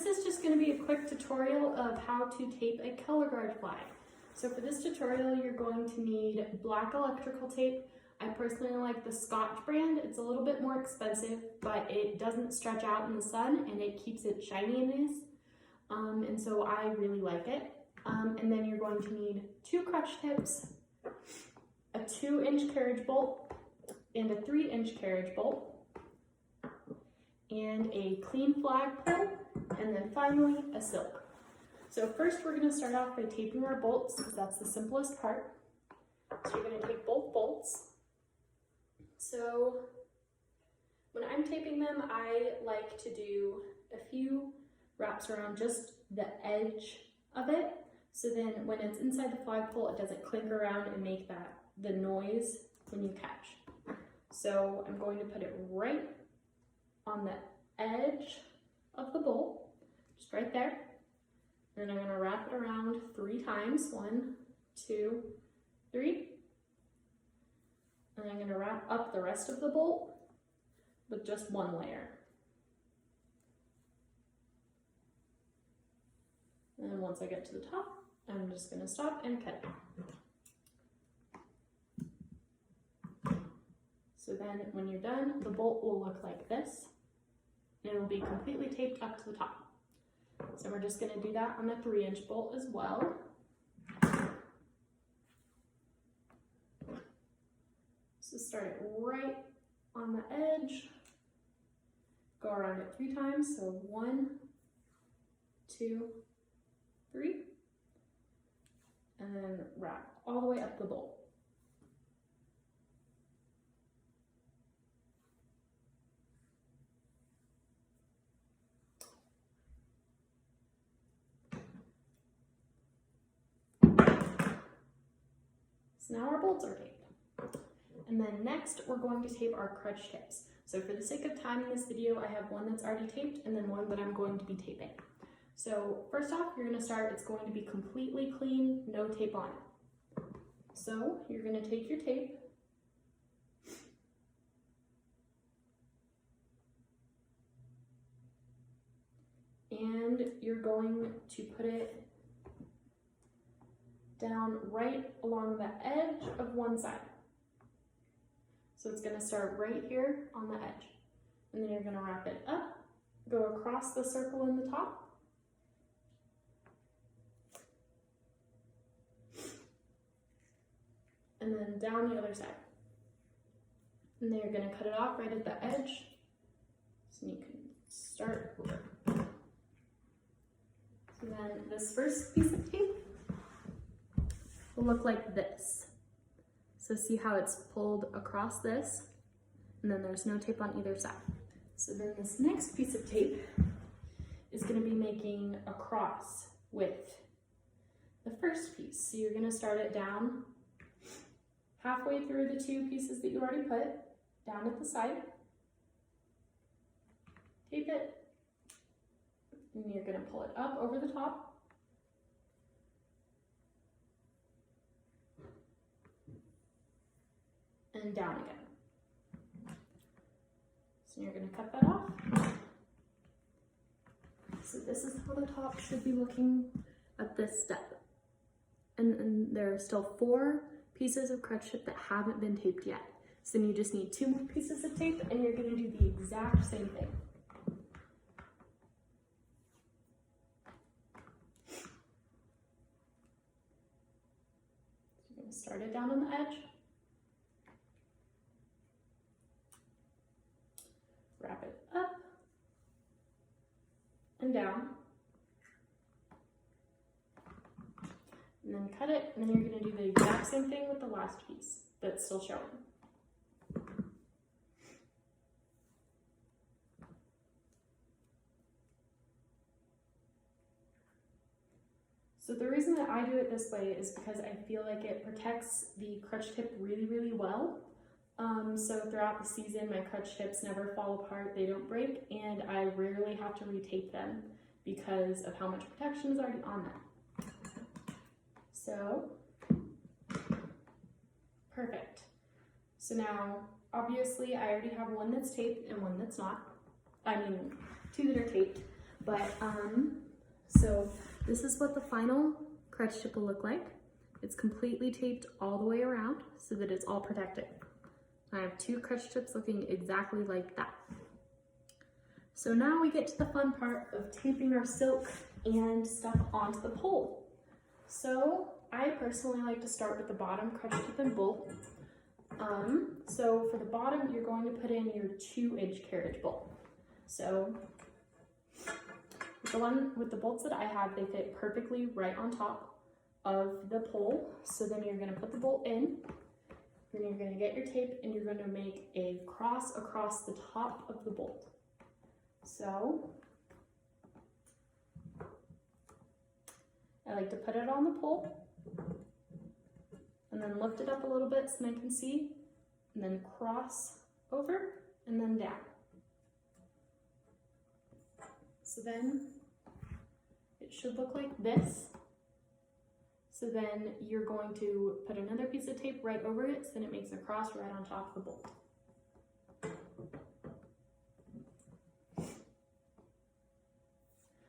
this is just going to be a quick tutorial of how to tape a color guard flag. So for this tutorial, you're going to need black electrical tape. I personally like the Scotch brand. It's a little bit more expensive, but it doesn't stretch out in the sun and it keeps it shiny and nice. And so I really like it. And then you're going to need 2 crutch tips, a 2-inch carriage bolt, and a 3-inch carriage bolt, and a clean flagpole, and then finally a silk. So first we're going to start off by taping our bolts because that's the simplest part. So you're going to take both bolts. So when I'm taping them, I like to do a few wraps around just the edge of it. So then when it's inside the flagpole, it doesn't clink around and make the noise when you catch. So I'm going to put it right on the edge of the bolt, just right there. And then I'm going to wrap it around 3 times. 1, 2, 3. And I'm going to wrap up the rest of the bolt with just 1 layer. And then once I get to the top, I'm just going to stop and cut it. So then when you're done, the bolt will look like this. And it will be completely taped up to the top. So we're just going to do that on the 3-inch bolt as well. So start it right on the edge. Go around it 3 times. So 1, 2, 3. And then wrap all the way up the bolt. So now our bolts are taped. And then next we're going to tape our crutch tips. So for the sake of time in this video, I have one that's already taped and then one that I'm going to be taping. So first off, you're going to start, it's going to be completely clean, no tape on it. So you're going to take your tape, and you're going to put it down right along the edge of one side. So it's going to start right here on the edge. And then you're going to wrap it up, go across the circle in the top, and then down the other side. And then you're going to cut it off right at the edge. So you can start over. So then this first piece of tape will look like this. So see how it's pulled across this, and then there's no tape on either side. So then this next piece of tape is going to be making a cross with the first piece. So you're going to start it down halfway through the 2 pieces that you already put, down at the side, tape it, and you're going to pull it up over the top, and down again. So you're going to cut that off. So this is how the top should be looking at this step. And there are still 4 pieces of crutch tip that haven't been taped yet. So then you just need 2 more pieces of tape and you're going to do the exact same thing. So you're going to start it down on the edge. Wrap it up and down, and then cut it, and then you're going to do the exact same thing with the last piece that's still showing. So the reason that I do it this way is because I feel like it protects the crutch tip really, really well. So throughout the season, my crutch tips never fall apart, they don't break, and I rarely have to retape them because of how much protection is already on them. So, perfect. So now, obviously, I already have one that's taped and one that's not. I mean, 2 that are taped. But, so this is what the final crutch tip will look like. It's completely taped all the way around so that it's all protected. I have 2 crutch tips looking exactly like that. So now we get to the fun part of taping our silk and stuff onto the pole. So I personally like to start with the bottom crutch tip and bolt. So for the bottom, you're going to put in your 2-inch carriage bolt. So with the bolts that I have, they fit perfectly right on top of the pole. So then you're going to put the bolt in, then you're going to get your tape and you're going to make a cross across the top of the bolt. So I like to put it on the pole and then lift it up a little bit so I can see, and then cross over and then down. So then it should look like this. So then you're going to put another piece of tape right over it so then it makes a cross right on top of the bolt.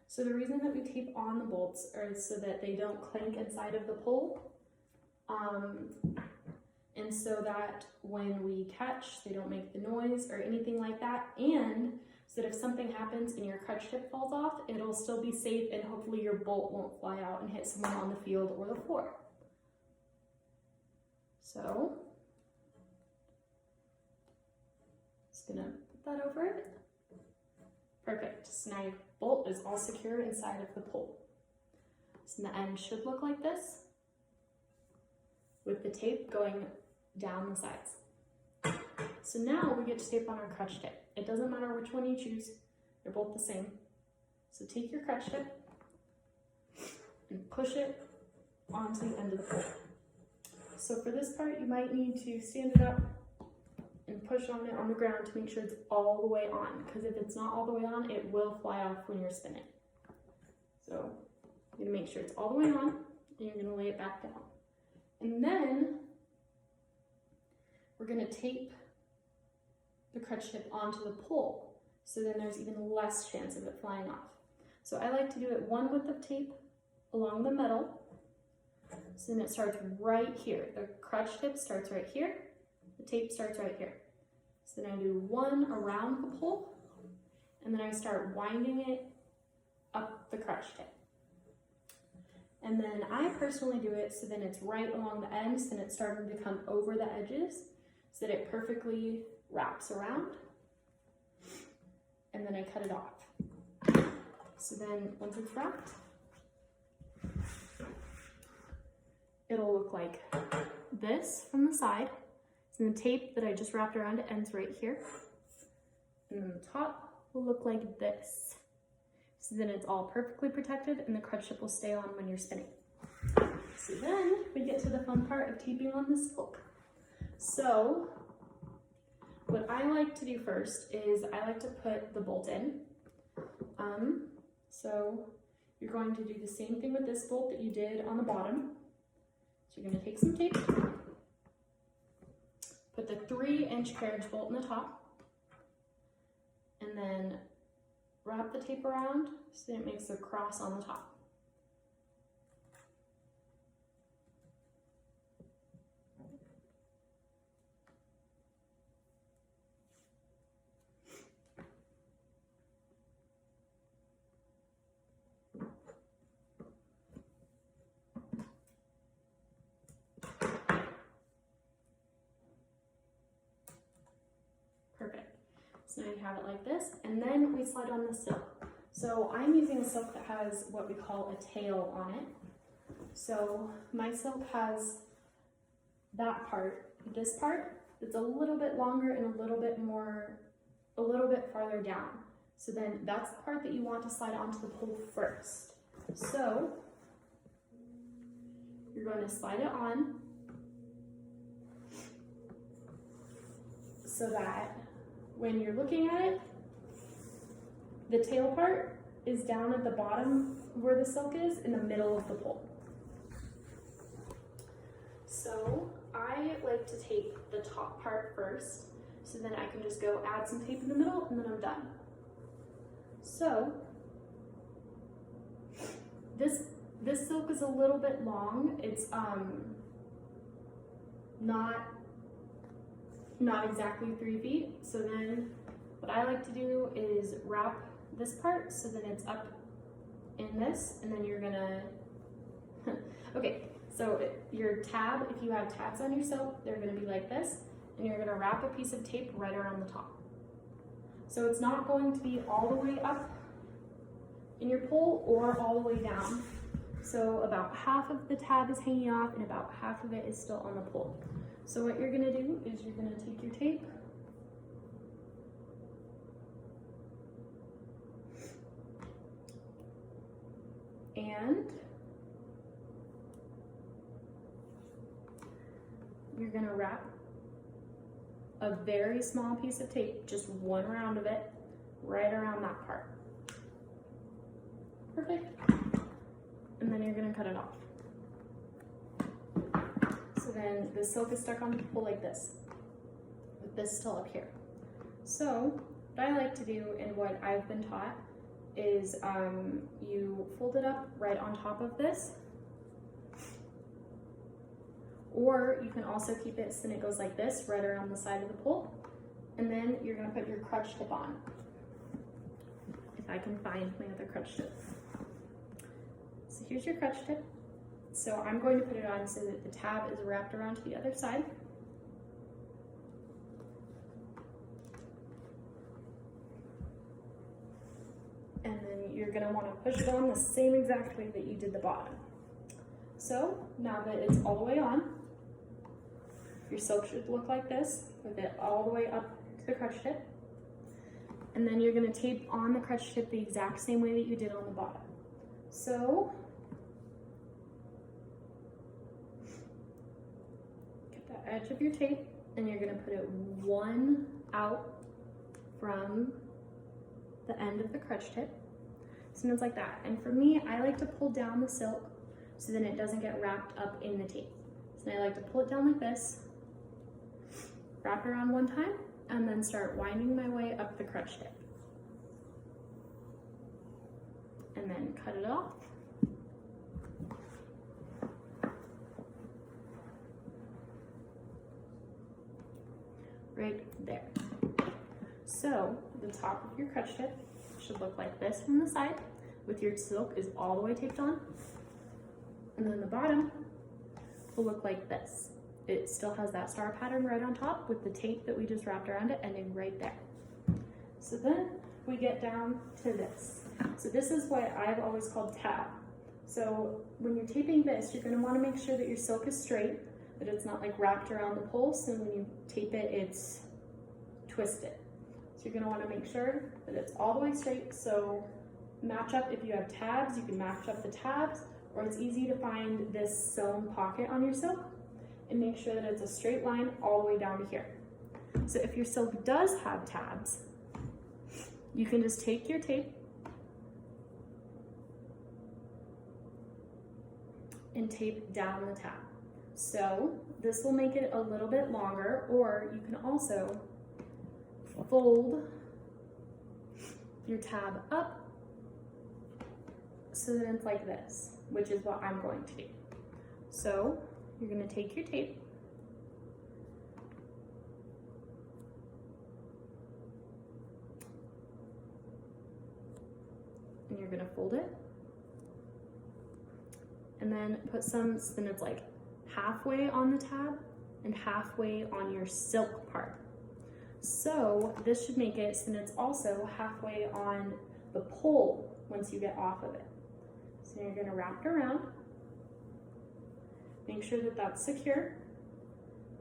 So the reason that we tape on the bolts is so that they don't clank inside of the pole, and so that when we catch, they don't make the noise or anything like that, and so that if something happens and your crutch tip falls off, it'll still be safe and hopefully your bolt won't fly out and hit someone on the field or the floor. So, just gonna put that over it. Perfect. So now your bolt is all secure inside of the pole. So the end should look like this, with the tape going down the sides. So now we get to tape on our crutch tip. It doesn't matter which one you choose, they're both the same. So take your crutch tip and push it onto the end of the pole. So for this part, you might need to stand it up and push on it on the ground to make sure it's all the way on, because if it's not all the way on, it will fly off when you're spinning. So you're gonna make sure it's all the way on, and you're gonna lay it back down. And then we're gonna tape the crutch tip onto the pole, so then there's even less chance of it flying off. So I like to do it one width of tape along the middle, so then it starts right here. The crutch tip starts right here, the tape starts right here. So then I do one around the pole, and then I start winding it up the crutch tip. And then I personally do it so then it's right along the ends, and it's starting to come over the edges so that it perfectly wraps around, and then I cut it off. So then once it's wrapped, it'll look like this from the side. So the tape that I just wrapped around it ends right here, and then the top will look like this. So then it's all perfectly protected and the crutch tip will stay on when you're spinning. So then we get to the fun part of taping on the silk. So what I like to do first is I like to put the bolt in. So you're going to do the same thing with this bolt that you did on the bottom. So you're going to take some tape, put the 3-inch carriage bolt in the top, and then wrap the tape around so that it makes a cross on the top. Perfect. So now you have it like this, and then we slide on the silk. So I'm using a silk that has what we call a tail on it. So my silk has that part, this part, that's a little bit longer and a little bit farther down. So then that's the part that you want to slide onto the pole first. So you're going to slide it on so that when you're looking at it, the tail part is down at the bottom where the silk is in the middle of the pole. So I like to tape the top part first, so then I can just go add some tape in the middle and then I'm done. So this silk is a little bit long. It's not exactly 3 feet. So then what I like to do is wrap this part so then it's up in this, and then you're gonna, okay, so your tab, if you have tabs on your silk, they're gonna be like this, and you're gonna wrap a piece of tape right around the top. So it's not going to be all the way up in your pole or all the way down. So about half of the tab is hanging off and about half of it is still on the pole. So what you're gonna do is you're gonna take your tape and you're gonna wrap a very small piece of tape, just one round of it, right around that part. Perfect. And then you're gonna cut it off. So then the silk is stuck on the pole like this, with this still up here. So what I like to do and what I've been taught is you fold it up right on top of this, or you can also keep it so it goes like this, right around the side of the pole, and then you're gonna put your crutch tip on. If I can find my other crutch tip. So here's your crutch tip. So I'm going to put it on so that the tab is wrapped around to the other side. And then you're gonna wanna push it on the same exact way that you did the bottom. So now that it's all the way on, your silk should look like this, with it all the way up to the crutch tip. And then you're gonna tape on the crutch tip the exact same way that you did on the bottom. So, get that edge of your tape, and you're gonna put it one out from the end of the crutch tip. So it's like that. And for me, I like to pull down the silk so then it doesn't get wrapped up in the tape. So I like to pull it down like this, wrap it around one time, and then start winding my way up the crutch tip. And then cut it off. Right there. So the top of your crutch tip should look like this from the side, with your silk is all the way taped on. And then the bottom will look like this. It still has that star pattern right on top with the tape that we just wrapped around it ending right there. So then we get down to this. So this is what I've always called tab. So when you're taping this, you're gonna wanna make sure that your silk is straight, that it's not like wrapped around the pole, so when you tape it, it's twisted. So you're gonna wanna make sure that it's all the way straight. So match up, if you have tabs, you can match up the tabs, or it's easy to find this sewn pocket on your silk and make sure that it's a straight line all the way down to here. So if your silk does have tabs, you can just take your tape and tape down the tab. So this will make it a little bit longer, or you can also fold your tab up so that it's like this, which is what I'm going to do. So you're gonna take your tape and you're gonna fold it and then put some, so then it's like halfway on the tab and halfway on your silk part. So this should make it so then it's also halfway on the pole once you get off of it. So you're gonna wrap it around, make sure that that's secure,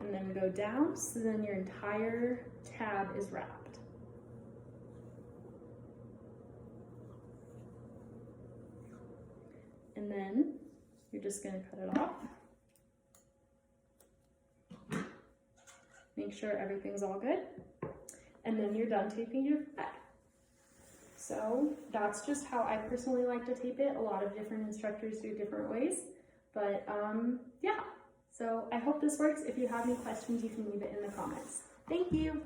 and then go down so then your entire tab is wrapped. And then you're just gonna cut it off. Make sure everything's all good. And then you're done taping your thread. So that's just how I personally like to tape it. A lot of different instructors do different ways, but yeah. So I hope this works. If you have any questions, you can leave it in the comments. Thank you.